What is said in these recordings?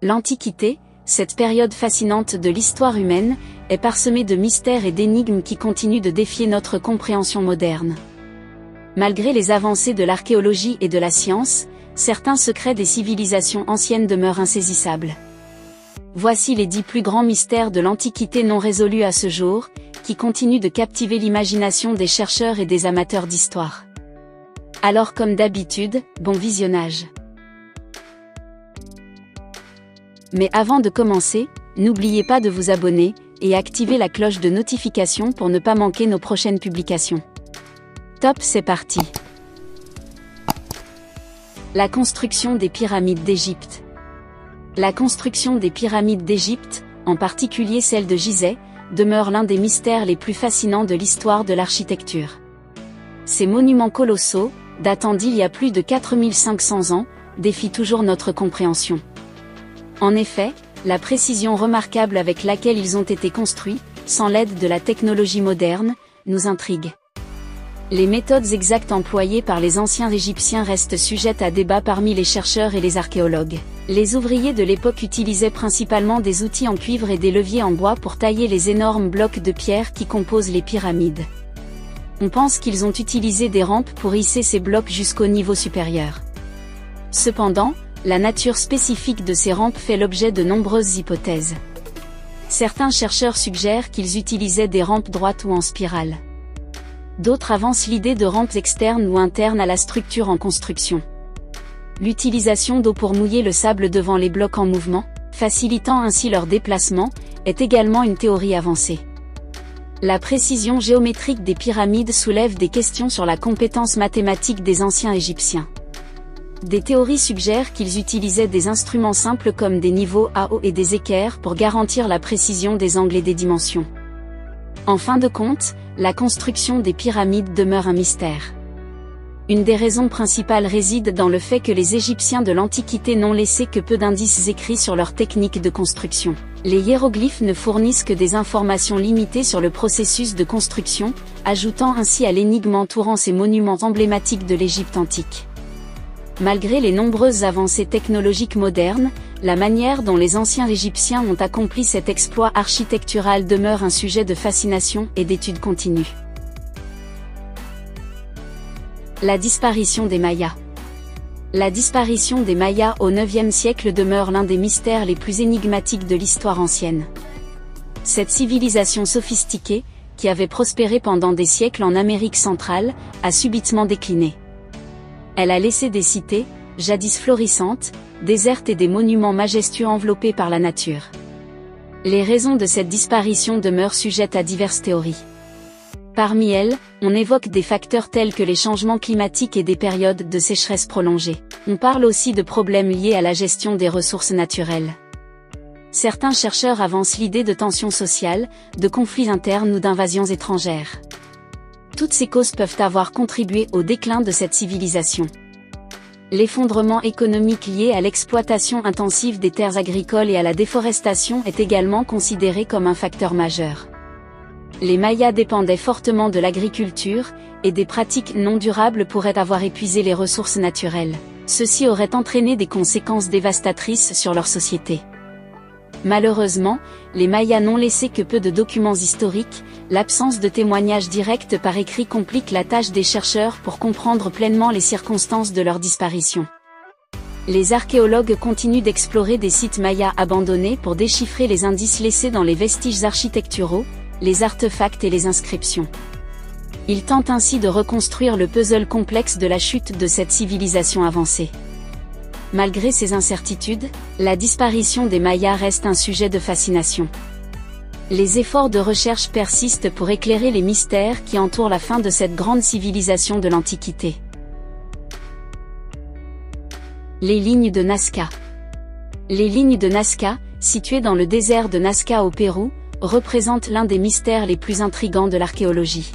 L'Antiquité, cette période fascinante de l'histoire humaine, est parsemée de mystères et d'énigmes qui continuent de défier notre compréhension moderne. Malgré les avancées de l'archéologie et de la science, certains secrets des civilisations anciennes demeurent insaisissables. Voici les 10 plus grands mystères de l'Antiquité non résolus à ce jour, qui continuent de captiver l'imagination des chercheurs et des amateurs d'histoire. Alors comme d'habitude, bon visionnage. Mais avant de commencer, n'oubliez pas de vous abonner, et activer la cloche de notification pour ne pas manquer nos prochaines publications. Top, c'est parti. La construction des pyramides d'Égypte. La construction des pyramides d'Égypte, en particulier celle de Gizeh, demeure l'un des mystères les plus fascinants de l'histoire de l'architecture. Ces monuments colossaux, datant d'il y a plus de 4500 ans, défient toujours notre compréhension. En effet, la précision remarquable avec laquelle ils ont été construits, sans l'aide de la technologie moderne, nous intrigue. Les méthodes exactes employées par les anciens Égyptiens restent sujettes à débat parmi les chercheurs et les archéologues. Les ouvriers de l'époque utilisaient principalement des outils en cuivre et des leviers en bois pour tailler les énormes blocs de pierre qui composent les pyramides. On pense qu'ils ont utilisé des rampes pour hisser ces blocs jusqu'au niveau supérieur. Cependant, la nature spécifique de ces rampes fait l'objet de nombreuses hypothèses. Certains chercheurs suggèrent qu'ils utilisaient des rampes droites ou en spirale. D'autres avancent l'idée de rampes externes ou internes à la structure en construction. L'utilisation d'eau pour mouiller le sable devant les blocs en mouvement, facilitant ainsi leur déplacement, est également une théorie avancée. La précision géométrique des pyramides soulève des questions sur la compétence mathématique des anciens Égyptiens. Des théories suggèrent qu'ils utilisaient des instruments simples comme des niveaux à eau et des équerres pour garantir la précision des angles et des dimensions. En fin de compte, la construction des pyramides demeure un mystère. Une des raisons principales réside dans le fait que les Égyptiens de l'Antiquité n'ont laissé que peu d'indices écrits sur leur technique de construction. Les hiéroglyphes ne fournissent que des informations limitées sur le processus de construction, ajoutant ainsi à l'énigme entourant ces monuments emblématiques de l'Égypte antique. Malgré les nombreuses avancées technologiques modernes, la manière dont les anciens Égyptiens ont accompli cet exploit architectural demeure un sujet de fascination et d'étude continue. La disparition des Mayas. La disparition des Mayas au IXe siècle demeure l'un des mystères les plus énigmatiques de l'histoire ancienne. Cette civilisation sophistiquée, qui avait prospéré pendant des siècles en Amérique centrale, a subitement décliné. Elle a laissé des cités, jadis florissantes, désertes et des monuments majestueux enveloppés par la nature. Les raisons de cette disparition demeurent sujettes à diverses théories. Parmi elles, on évoque des facteurs tels que les changements climatiques et des périodes de sécheresse prolongées. On parle aussi de problèmes liés à la gestion des ressources naturelles. Certains chercheurs avancent l'idée de tensions sociales, de conflits internes ou d'invasions étrangères. Toutes ces causes peuvent avoir contribué au déclin de cette civilisation. L'effondrement économique lié à l'exploitation intensive des terres agricoles et à la déforestation est également considéré comme un facteur majeur. Les Mayas dépendaient fortement de l'agriculture, et des pratiques non durables pourraient avoir épuisé les ressources naturelles. Ceci aurait entraîné des conséquences dévastatrices sur leur société. Malheureusement, les Mayas n'ont laissé que peu de documents historiques, l'absence de témoignages directs par écrit complique la tâche des chercheurs pour comprendre pleinement les circonstances de leur disparition. Les archéologues continuent d'explorer des sites mayas abandonnés pour déchiffrer les indices laissés dans les vestiges architecturaux, les artefacts et les inscriptions. Ils tentent ainsi de reconstruire le puzzle complexe de la chute de cette civilisation avancée. Malgré ces incertitudes, la disparition des Mayas reste un sujet de fascination. Les efforts de recherche persistent pour éclairer les mystères qui entourent la fin de cette grande civilisation de l'Antiquité. Les lignes de Nazca. Les lignes de Nazca, situées dans le désert de Nazca au Pérou, représentent l'un des mystères les plus intrigants de l'archéologie.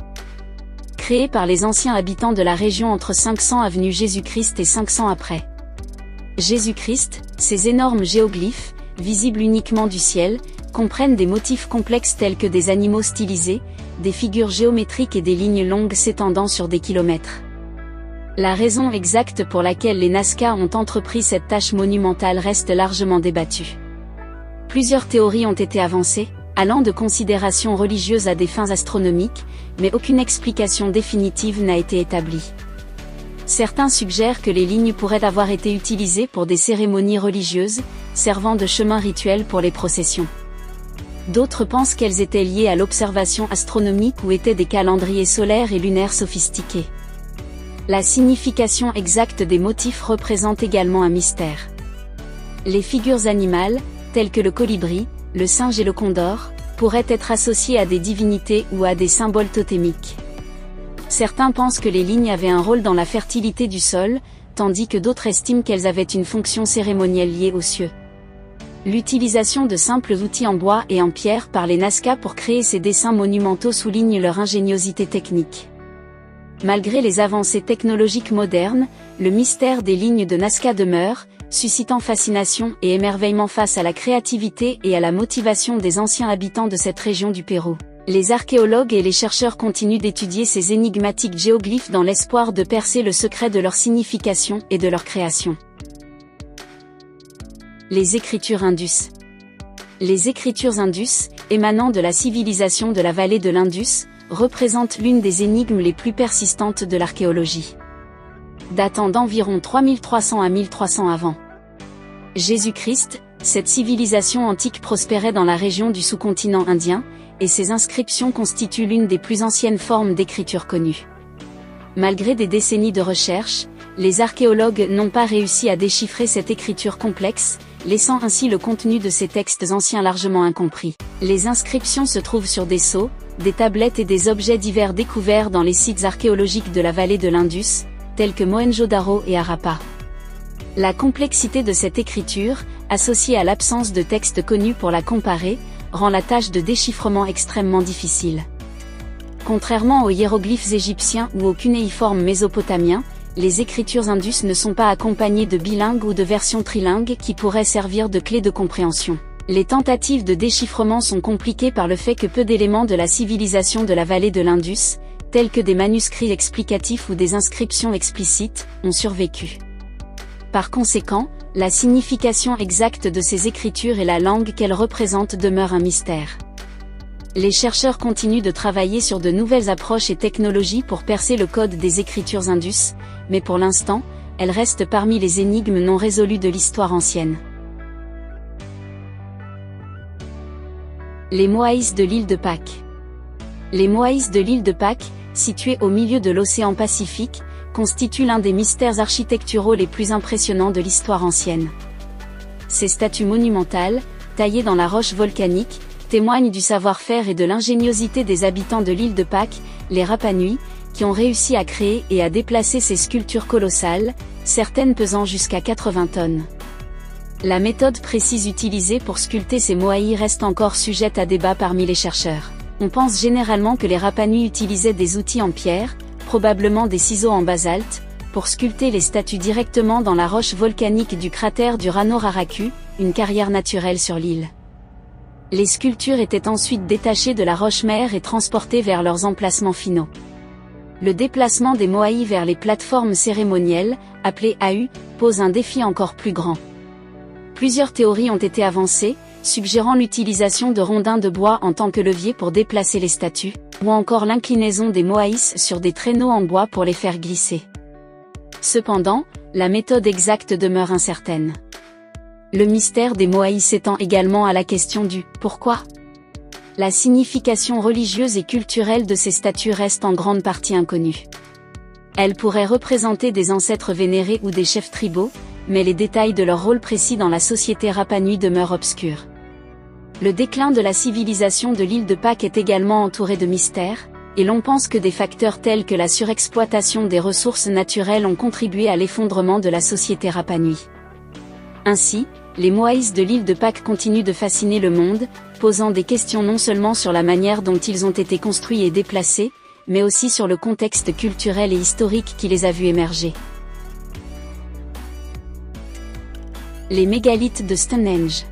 Créées par les anciens habitants de la région entre 500 avenue Jésus-Christ et 500 après Jésus-Christ, ces énormes géoglyphes, visibles uniquement du ciel, comprennent des motifs complexes tels que des animaux stylisés, des figures géométriques et des lignes longues s'étendant sur des kilomètres. La raison exacte pour laquelle les Nazca ont entrepris cette tâche monumentale reste largement débattue. Plusieurs théories ont été avancées, allant de considérations religieuses à des fins astronomiques, mais aucune explication définitive n'a été établie. Certains suggèrent que les lignes pourraient avoir été utilisées pour des cérémonies religieuses, servant de chemin rituel pour les processions. D'autres pensent qu'elles étaient liées à l'observation astronomique ou étaient des calendriers solaires et lunaires sophistiqués. La signification exacte des motifs représente également un mystère. Les figures animales, telles que le colibri, le singe et le condor, pourraient être associées à des divinités ou à des symboles totémiques. Certains pensent que les lignes avaient un rôle dans la fertilité du sol, tandis que d'autres estiment qu'elles avaient une fonction cérémonielle liée aux cieux. L'utilisation de simples outils en bois et en pierre par les Nazca pour créer ces dessins monumentaux souligne leur ingéniosité technique. Malgré les avancées technologiques modernes, le mystère des lignes de Nazca demeure, suscitant fascination et émerveillement face à la créativité et à la motivation des anciens habitants de cette région du Pérou. Les archéologues et les chercheurs continuent d'étudier ces énigmatiques géoglyphes dans l'espoir de percer le secret de leur signification et de leur création. Les écritures Indus. Les écritures Indus, émanant de la civilisation de la vallée de l'Indus, représentent l'une des énigmes les plus persistantes de l'archéologie. Datant d'environ 3300 à 1300 avant Jésus-Christ, cette civilisation antique prospérait dans la région du sous-continent indien, et ses inscriptions constituent l'une des plus anciennes formes d'écriture connues. Malgré des décennies de recherche, les archéologues n'ont pas réussi à déchiffrer cette écriture complexe, laissant ainsi le contenu de ces textes anciens largement incompris. Les inscriptions se trouvent sur des sceaux, des tablettes et des objets divers découverts dans les sites archéologiques de la vallée de l'Indus, tels que Mohenjo-Daro et Harappa. La complexité de cette écriture, associée à l'absence de textes connus pour la comparer, rend la tâche de déchiffrement extrêmement difficile. Contrairement aux hiéroglyphes égyptiens ou aux cunéiformes mésopotamiens, les écritures Indus ne sont pas accompagnées de bilingues ou de versions trilingues qui pourraient servir de clé de compréhension. Les tentatives de déchiffrement sont compliquées par le fait que peu d'éléments de la civilisation de la vallée de l'Indus, tels que des manuscrits explicatifs ou des inscriptions explicites, ont survécu. Par conséquent, la signification exacte de ces écritures et la langue qu'elles représentent demeure un mystère. Les chercheurs continuent de travailler sur de nouvelles approches et technologies pour percer le code des écritures Indus, mais pour l'instant, elles restent parmi les énigmes non résolues de l'histoire ancienne. Les Moaïs de l'île de Pâques. Les Moaïs de l'île de Pâques, situés au milieu de l'océan Pacifique, constituent l'un des mystères architecturaux les plus impressionnants de l'histoire ancienne. Ces statues monumentales, taillées dans la roche volcanique, témoignent du savoir-faire et de l'ingéniosité des habitants de l'île de Pâques, les Rapa Nui, qui ont réussi à créer et à déplacer ces sculptures colossales, certaines pesant jusqu'à 80 tonnes. La méthode précise utilisée pour sculpter ces moaïs reste encore sujette à débat parmi les chercheurs. On pense généralement que les Rapa Nui utilisaient des outils en pierre, probablement des ciseaux en basalte, pour sculpter les statues directement dans la roche volcanique du cratère du Rano Raraku, une carrière naturelle sur l'île. Les sculptures étaient ensuite détachées de la roche-mère et transportées vers leurs emplacements finaux. Le déplacement des moaïs vers les plateformes cérémonielles, appelées AU, pose un défi encore plus grand. Plusieurs théories ont été avancées, suggérant l'utilisation de rondins de bois en tant que levier pour déplacer les statues, ou encore l'inclinaison des moaïs sur des traîneaux en bois pour les faire glisser. Cependant, la méthode exacte demeure incertaine. Le mystère des moaïs s'étend également à la question du « pourquoi ?». La signification religieuse et culturelle de ces statues reste en grande partie inconnue. Elles pourraient représenter des ancêtres vénérés ou des chefs tribaux, mais les détails de leur rôle précis dans la société Rapa Nui demeurent obscurs. Le déclin de la civilisation de l'île de Pâques est également entouré de mystères, et l'on pense que des facteurs tels que la surexploitation des ressources naturelles ont contribué à l'effondrement de la société Rapa Nui. Ainsi, les moaïs de l'île de Pâques continuent de fasciner le monde, posant des questions non seulement sur la manière dont ils ont été construits et déplacés, mais aussi sur le contexte culturel et historique qui les a vus émerger. Les mégalithes de Stonehenge.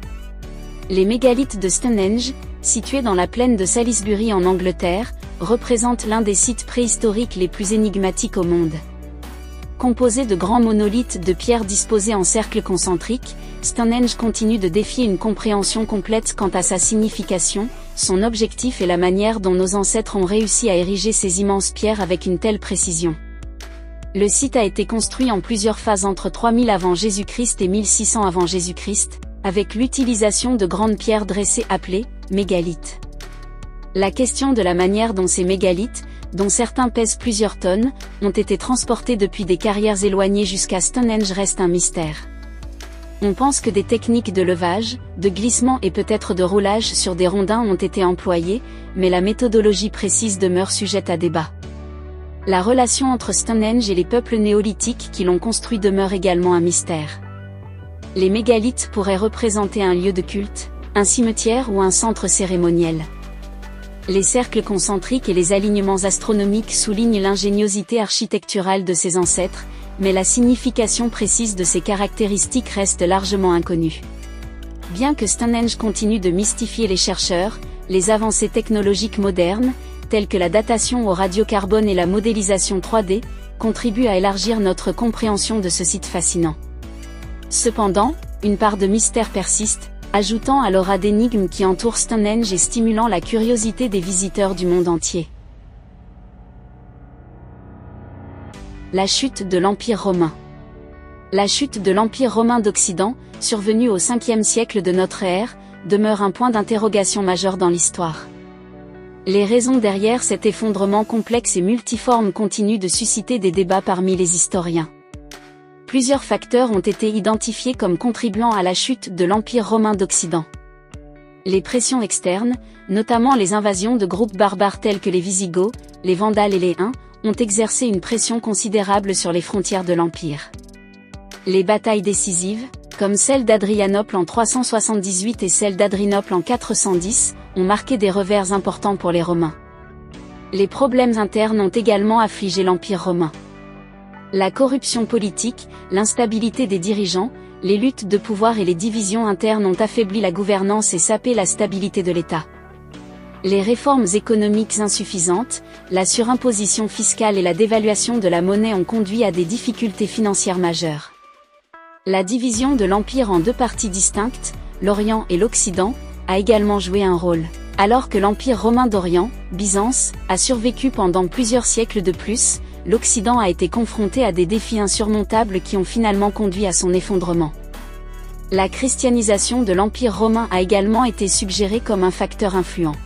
Les mégalithes de Stonehenge, situés dans la plaine de Salisbury en Angleterre, représentent l'un des sites préhistoriques les plus énigmatiques au monde. Composé de grands monolithes de pierre disposés en cercles concentriques, Stonehenge continue de défier une compréhension complète quant à sa signification, son objectif et la manière dont nos ancêtres ont réussi à ériger ces immenses pierres avec une telle précision. Le site a été construit en plusieurs phases entre 3000 avant Jésus-Christ et 1600 avant Jésus-Christ, avec l'utilisation de grandes pierres dressées appelées mégalithes. La question de la manière dont ces mégalithes, dont certains pèsent plusieurs tonnes, ont été transportés depuis des carrières éloignées jusqu'à Stonehenge reste un mystère. On pense que des techniques de levage, de glissement et peut-être de roulage sur des rondins ont été employées, mais la méthodologie précise demeure sujette à débat. La relation entre Stonehenge et les peuples néolithiques qui l'ont construit demeure également un mystère. Les mégalithes pourraient représenter un lieu de culte, un cimetière ou un centre cérémoniel. Les cercles concentriques et les alignements astronomiques soulignent l'ingéniosité architecturale de ses ancêtres, mais la signification précise de ces caractéristiques reste largement inconnue. Bien que Stonehenge continue de mystifier les chercheurs, les avancées technologiques modernes, telles que la datation au radiocarbone et la modélisation 3D, contribuent à élargir notre compréhension de ce site fascinant. Cependant, une part de mystère persiste, ajoutant à l'aura d'énigmes qui entoure Stonehenge et stimulant la curiosité des visiteurs du monde entier. La chute de l'Empire romain. La chute de l'Empire romain d'Occident, survenue au 5e siècle de notre ère, demeure un point d'interrogation majeur dans l'histoire. Les raisons derrière cet effondrement complexe et multiforme continuent de susciter des débats parmi les historiens. Plusieurs facteurs ont été identifiés comme contribuant à la chute de l'Empire romain d'Occident. Les pressions externes, notamment les invasions de groupes barbares tels que les Visigoths, les Vandales et les Huns, ont exercé une pression considérable sur les frontières de l'Empire. Les batailles décisives, comme celle d'Adrianople en 378 et celle d'Adrinople en 410, ont marqué des revers importants pour les Romains. Les problèmes internes ont également affligé l'Empire romain. La corruption politique, l'instabilité des dirigeants, les luttes de pouvoir et les divisions internes ont affaibli la gouvernance et sapé la stabilité de l'État. Les réformes économiques insuffisantes, la surimposition fiscale et la dévaluation de la monnaie ont conduit à des difficultés financières majeures. La division de l'Empire en deux parties distinctes, l'Orient et l'Occident, a également joué un rôle. Alors que l'Empire romain d'Orient, Byzance, a survécu pendant plusieurs siècles de plus, l'Occident a été confronté à des défis insurmontables qui ont finalement conduit à son effondrement. La christianisation de l'Empire romain a également été suggérée comme un facteur influent.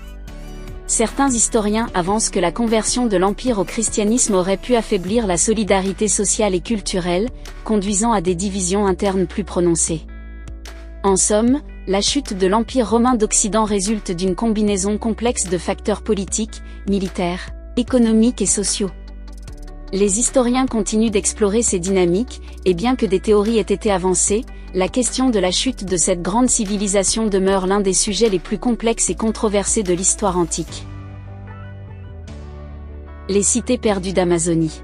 Certains historiens avancent que la conversion de l'Empire au christianisme aurait pu affaiblir la solidarité sociale et culturelle, conduisant à des divisions internes plus prononcées. En somme, la chute de l'Empire romain d'Occident résulte d'une combinaison complexe de facteurs politiques, militaires, économiques et sociaux. Les historiens continuent d'explorer ces dynamiques, et bien que des théories aient été avancées, la question de la chute de cette grande civilisation demeure l'un des sujets les plus complexes et controversés de l'histoire antique. Les cités perdues d'Amazonie.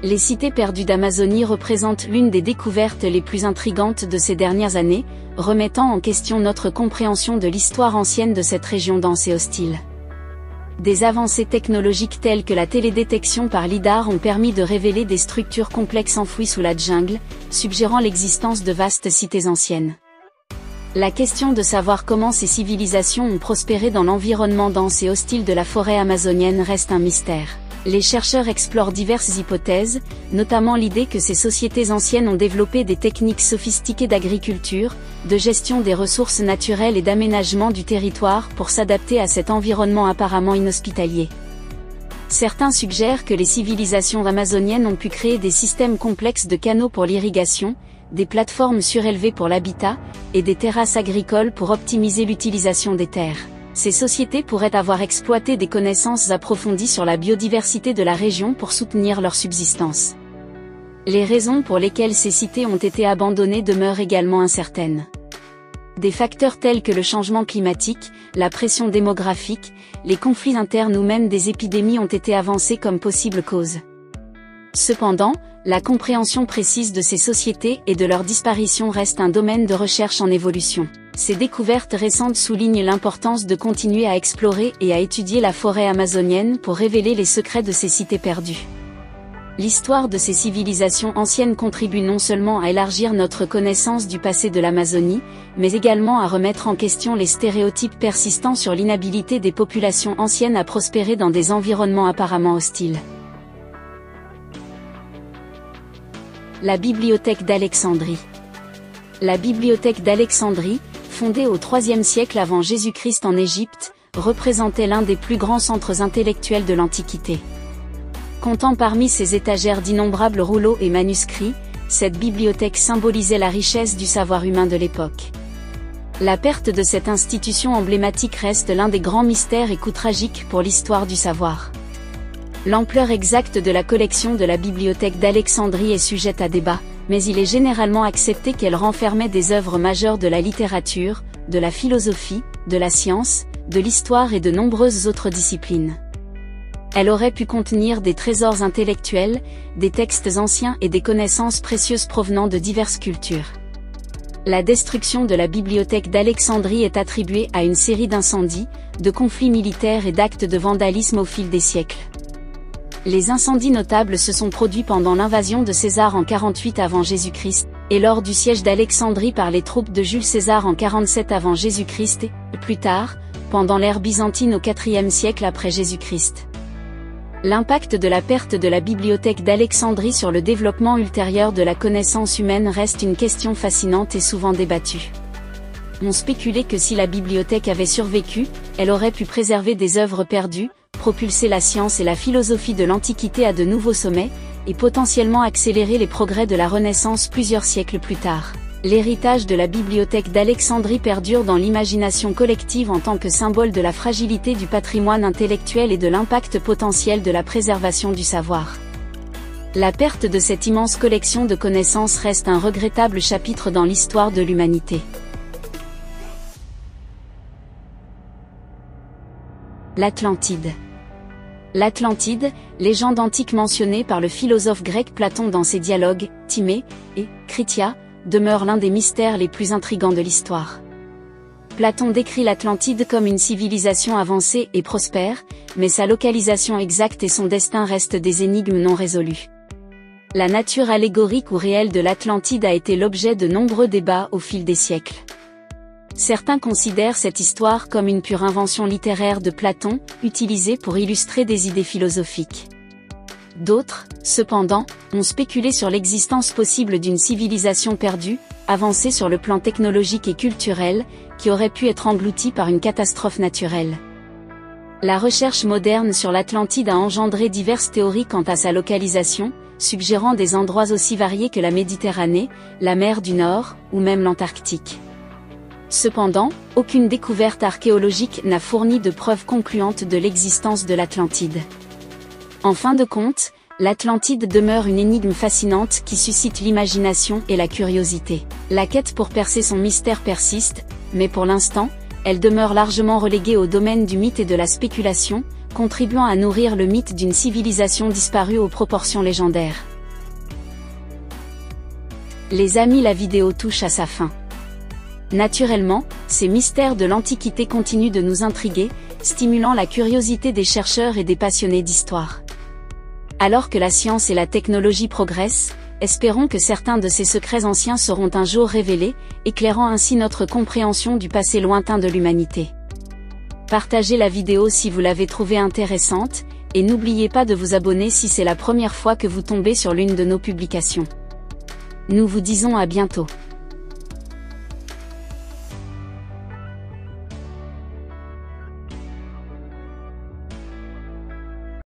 Les cités perdues d'Amazonie représentent l'une des découvertes les plus intrigantes de ces dernières années, remettant en question notre compréhension de l'histoire ancienne de cette région dense et hostile. Des avancées technologiques telles que la télédétection par lidar ont permis de révéler des structures complexes enfouies sous la jungle, suggérant l'existence de vastes cités anciennes. La question de savoir comment ces civilisations ont prospéré dans l'environnement dense et hostile de la forêt amazonienne reste un mystère. Les chercheurs explorent diverses hypothèses, notamment l'idée que ces sociétés anciennes ont développé des techniques sophistiquées d'agriculture, de gestion des ressources naturelles et d'aménagement du territoire pour s'adapter à cet environnement apparemment inhospitalier. Certains suggèrent que les civilisations amazoniennes ont pu créer des systèmes complexes de canaux pour l'irrigation, des plateformes surélevées pour l'habitat, et des terrasses agricoles pour optimiser l'utilisation des terres. Ces sociétés pourraient avoir exploité des connaissances approfondies sur la biodiversité de la région pour soutenir leur subsistance. Les raisons pour lesquelles ces cités ont été abandonnées demeurent également incertaines. Des facteurs tels que le changement climatique, la pression démographique, les conflits internes ou même des épidémies ont été avancés comme possibles causes. Cependant, la compréhension précise de ces sociétés et de leur disparition reste un domaine de recherche en évolution. Ces découvertes récentes soulignent l'importance de continuer à explorer et à étudier la forêt amazonienne pour révéler les secrets de ces cités perdues. L'histoire de ces civilisations anciennes contribue non seulement à élargir notre connaissance du passé de l'Amazonie, mais également à remettre en question les stéréotypes persistants sur l'inhabilité des populations anciennes à prospérer dans des environnements apparemment hostiles. La bibliothèque d'Alexandrie. La bibliothèque d'Alexandrie, fondée au IIIe siècle avant Jésus-Christ en Égypte, représentait l'un des plus grands centres intellectuels de l'Antiquité. Comptant parmi ses étagères d'innombrables rouleaux et manuscrits, cette bibliothèque symbolisait la richesse du savoir humain de l'époque. La perte de cette institution emblématique reste l'un des grands mystères et coups tragiques pour l'histoire du savoir. L'ampleur exacte de la collection de la bibliothèque d'Alexandrie est sujette à débat, mais il est généralement accepté qu'elle renfermait des œuvres majeures de la littérature, de la philosophie, de la science, de l'histoire et de nombreuses autres disciplines. Elle aurait pu contenir des trésors intellectuels, des textes anciens et des connaissances précieuses provenant de diverses cultures. La destruction de la bibliothèque d'Alexandrie est attribuée à une série d'incendies, de conflits militaires et d'actes de vandalisme au fil des siècles. Les incendies notables se sont produits pendant l'invasion de César en 48 avant Jésus-Christ, et lors du siège d'Alexandrie par les troupes de Jules César en 47 avant Jésus-Christ et, plus tard, pendant l'ère byzantine au IVe siècle après Jésus-Christ. L'impact de la perte de la bibliothèque d'Alexandrie sur le développement ultérieur de la connaissance humaine reste une question fascinante et souvent débattue. On spéculait que si la bibliothèque avait survécu, elle aurait pu préserver des œuvres perdues, propulser la science et la philosophie de l'Antiquité à de nouveaux sommets, et potentiellement accélérer les progrès de la Renaissance plusieurs siècles plus tard. L'héritage de la bibliothèque d'Alexandrie perdure dans l'imagination collective en tant que symbole de la fragilité du patrimoine intellectuel et de l'impact potentiel de la préservation du savoir. La perte de cette immense collection de connaissances reste un regrettable chapitre dans l'histoire de l'humanité. L'Atlantide. L'Atlantide, légende antique mentionnée par le philosophe grec Platon dans ses dialogues, Timée et Critia, demeure l'un des mystères les plus intrigants de l'histoire. Platon décrit l'Atlantide comme une civilisation avancée et prospère, mais sa localisation exacte et son destin restent des énigmes non résolues. La nature allégorique ou réelle de l'Atlantide a été l'objet de nombreux débats au fil des siècles. Certains considèrent cette histoire comme une pure invention littéraire de Platon, utilisée pour illustrer des idées philosophiques. D'autres, cependant, ont spéculé sur l'existence possible d'une civilisation perdue, avancée sur le plan technologique et culturel, qui aurait pu être engloutie par une catastrophe naturelle. La recherche moderne sur l'Atlantide a engendré diverses théories quant à sa localisation, suggérant des endroits aussi variés que la Méditerranée, la mer du Nord, ou même l'Antarctique. Cependant, aucune découverte archéologique n'a fourni de preuves concluantes de l'existence de l'Atlantide. En fin de compte, l'Atlantide demeure une énigme fascinante qui suscite l'imagination et la curiosité. La quête pour percer son mystère persiste, mais pour l'instant, elle demeure largement reléguée au domaine du mythe et de la spéculation, contribuant à nourrir le mythe d'une civilisation disparue aux proportions légendaires. Les amis, la vidéo touche à sa fin. Naturellement, ces mystères de l'Antiquité continuent de nous intriguer, stimulant la curiosité des chercheurs et des passionnés d'histoire. Alors que la science et la technologie progressent, espérons que certains de ces secrets anciens seront un jour révélés, éclairant ainsi notre compréhension du passé lointain de l'humanité. Partagez la vidéo si vous l'avez trouvée intéressante, et n'oubliez pas de vous abonner si c'est la première fois que vous tombez sur l'une de nos publications. Nous vous disons à bientôt.